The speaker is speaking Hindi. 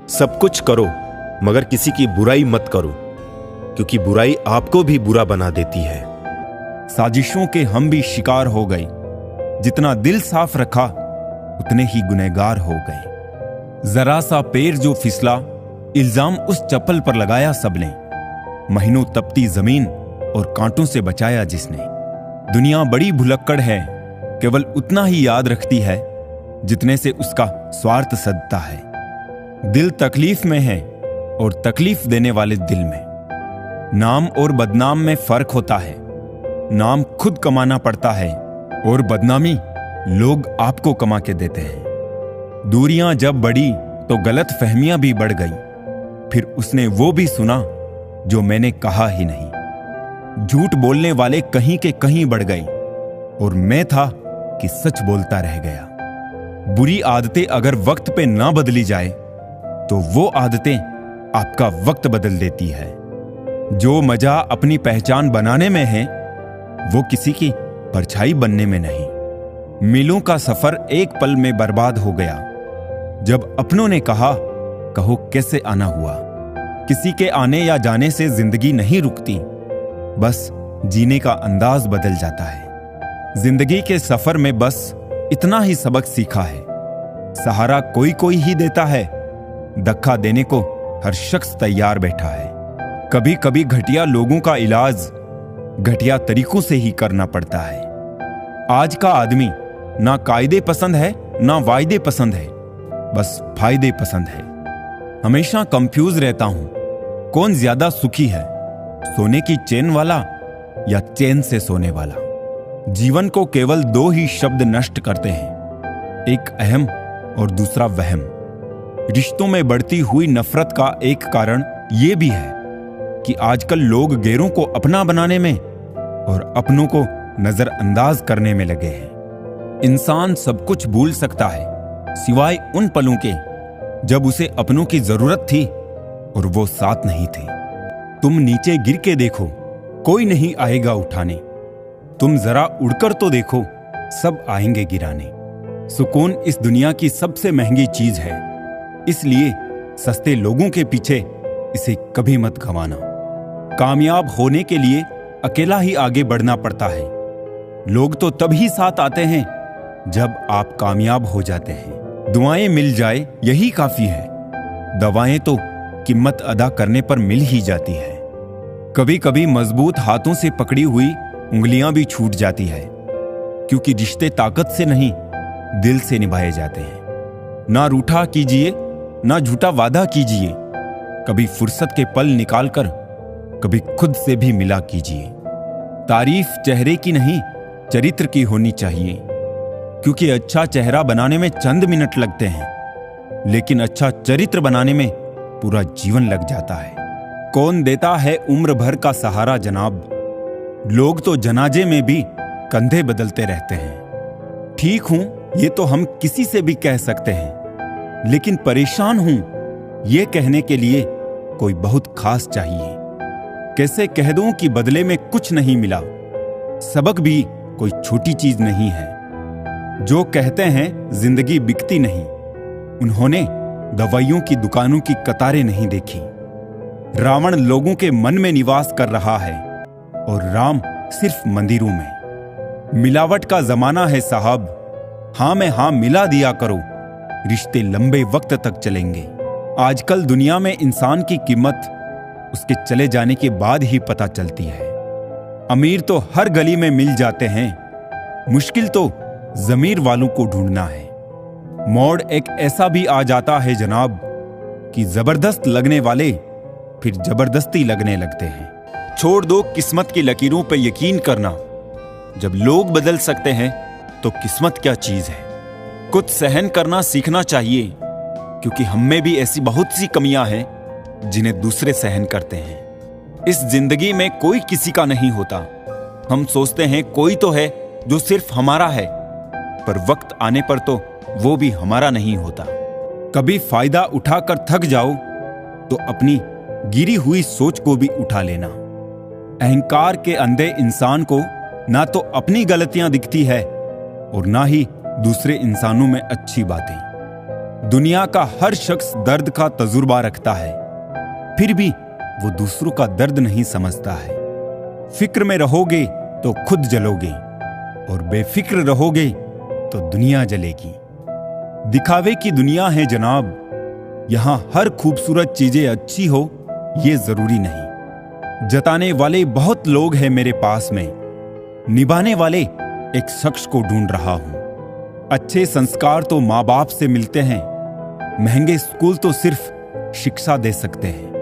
सब कुछ करो मगर किसी की बुराई मत करो, क्योंकि बुराई आपको भी बुरा बना देती है। साजिशों के हम भी शिकार हो गए, जितना दिल साफ रखा उतने ही गुनहगार हो गए। जरा सा पैर जो फिसला, इल्जाम उस चप्पल पर लगाया सबने। महीनों तपती जमीन और कांटों से बचाया जिसने। दुनिया बड़ी भुलक्कड़ है, केवल उतना ही याद रखती है जितने से उसका स्वार्थ सदता है। दिल तकलीफ में है और तकलीफ देने वाले दिल में। नाम और बदनाम में फर्क होता है। नाम खुद कमाना पड़ता है और बदनामी लोग आपको कमा के देते हैं। दूरियां जब बढ़ी तो गलत फहमियां भी बढ़ गई। फिर उसने वो भी सुना जो मैंने कहा ही नहीं। झूठ बोलने वाले कहीं के कहीं बढ़ गए और मैं था कि सच बोलता रह गया। बुरी आदतें अगर वक्त पे ना बदली जाए तो वो आदतें आपका वक्त बदल देती है। जो मजा अपनी पहचान बनाने में है वो किसी की परछाई बनने में नहीं। मीलों का सफर एक पल में बर्बाद हो गया जब अपनों ने कहा कहो कैसे आना हुआ। किसी के आने या जाने से जिंदगी नहीं रुकती, बस जीने का अंदाज बदल जाता है। जिंदगी के सफर में बस इतना ही सबक सीखा है। सहारा कोई कोई ही देता है, धक्का देने को हर शख्स तैयार बैठा है। कभी कभी घटिया लोगों का इलाज घटिया तरीकों से ही करना पड़ता है। आज का आदमी ना कायदे पसंद है ना वायदे पसंद है, बस फायदे पसंद है। हमेशा कंफ्यूज रहता हूं, कौन ज्यादा सुखी है, सोने की चैन वाला या चैन से सोने वाला। जीवन को केवल दो ही शब्द नष्ट करते हैं, एक अहम और दूसरा वहम। रिश्तों में बढ़ती हुई नफरत का एक कारण यह भी है कि आजकल लोग गैरों को अपना बनाने में और अपनों को नजरअंदाज करने में लगे हैं। इंसान सब कुछ भूल सकता है सिवाय उन पलों के जब उसे अपनों की जरूरत थी और वो साथ नहीं थे। तुम नीचे गिर के देखो, कोई नहीं आएगा उठाने। तुम जरा उड़कर तो देखो, सब आएंगे गिराने। सुकून इस दुनिया की सबसे महंगी चीज है, इसलिए सस्ते लोगों के पीछे इसे कभी मत गंवाना। कामयाब होने के लिए अकेला ही आगे बढ़ना पड़ता है। लोग तो तभी साथ आते हैं जब आप कामयाब हो जाते हैं। दुआएं मिल जाए यही काफी है, दवाएं तो कीमत अदा करने पर मिल ही जाती है। कभी कभी मजबूत हाथों से पकड़ी हुई उंगलियां भी छूट जाती है, क्योंकि रिश्ते ताकत से नहीं दिल से निभाए जाते हैं। ना रूठा कीजिए ना झूठा वादा कीजिए, कभी फुर्सत के पल निकालकर कभी खुद से भी मिला कीजिए। तारीफ चेहरे की नहीं चरित्र की होनी चाहिए, क्योंकि अच्छा चेहरा बनाने में चंद मिनट लगते हैं, लेकिन अच्छा चरित्र बनाने में पूरा जीवन लग जाता है। कौन देता है उम्र भर का सहारा जनाब, लोग तो जनाजे में भी कंधे बदलते रहते हैं। ठीक हूं ये तो हम किसी से भी कह सकते हैं, लेकिन परेशान हूं ये कहने के लिए कोई बहुत खास चाहिए। कैसे कह दूं कि बदले में कुछ नहीं मिला, सबक भी कोई छोटी चीज नहीं है। जो कहते हैं जिंदगी बिकती नहीं, उन्होंने दवाइयों की दुकानों की कतारें नहीं देखी। रावण लोगों के मन में निवास कर रहा है और राम सिर्फ मंदिरों में। मिलावट का जमाना है साहब, हां में हां मिला दिया करो, रिश्ते लंबे वक्त तक चलेंगे। आजकल दुनिया में इंसान की कीमत उसके चले जाने के बाद ही पता चलती है। अमीर तो हर गली में मिल जाते हैं, मुश्किल तो ज़मीर वालों को ढूंढना है। मोड़ एक ऐसा भी आ जाता है जनाब कि जबरदस्त लगने वाले फिर जबरदस्ती लगने लगते हैं। छोड़ दो किस्मत की लकीरों पे यकीन करना, जब लोग बदल सकते हैं तो किस्मत क्या चीज है। कुछ सहन करना सीखना चाहिए, क्योंकि हम में भी ऐसी बहुत सी कमियां हैं जिन्हें दूसरे सहन करते हैं। इस जिंदगी में कोई किसी का नहीं होता। हम सोचते हैं कोई तो है जो सिर्फ हमारा है, पर वक्त आने पर तो वो भी हमारा नहीं होता। कभी फायदा उठाकर थक जाओ तो अपनी गिरी हुई सोच को भी उठा लेना। अहंकार के अंधे इंसान को ना तो अपनी गलतियां दिखती है और ना ही दूसरे इंसानों में अच्छी बातें। दुनिया का हर शख्स दर्द का तजुर्बा रखता है, फिर भी वो दूसरों का दर्द नहीं समझता है। फिक्र में रहोगे तो खुद जलोगे और बेफिक्र रहोगे तो दुनिया जलेगी। दिखावे की दुनिया है जनाब, यहां हर खूबसूरत चीजें अच्छी हो ये जरूरी नहीं। जताने वाले बहुत लोग हैं मेरे पास में, निभाने वाले एक शख्स को ढूंढ रहा हूं। अच्छे संस्कार तो माँ बाप से मिलते हैं, महंगे स्कूल तो सिर्फ शिक्षा दे सकते हैं।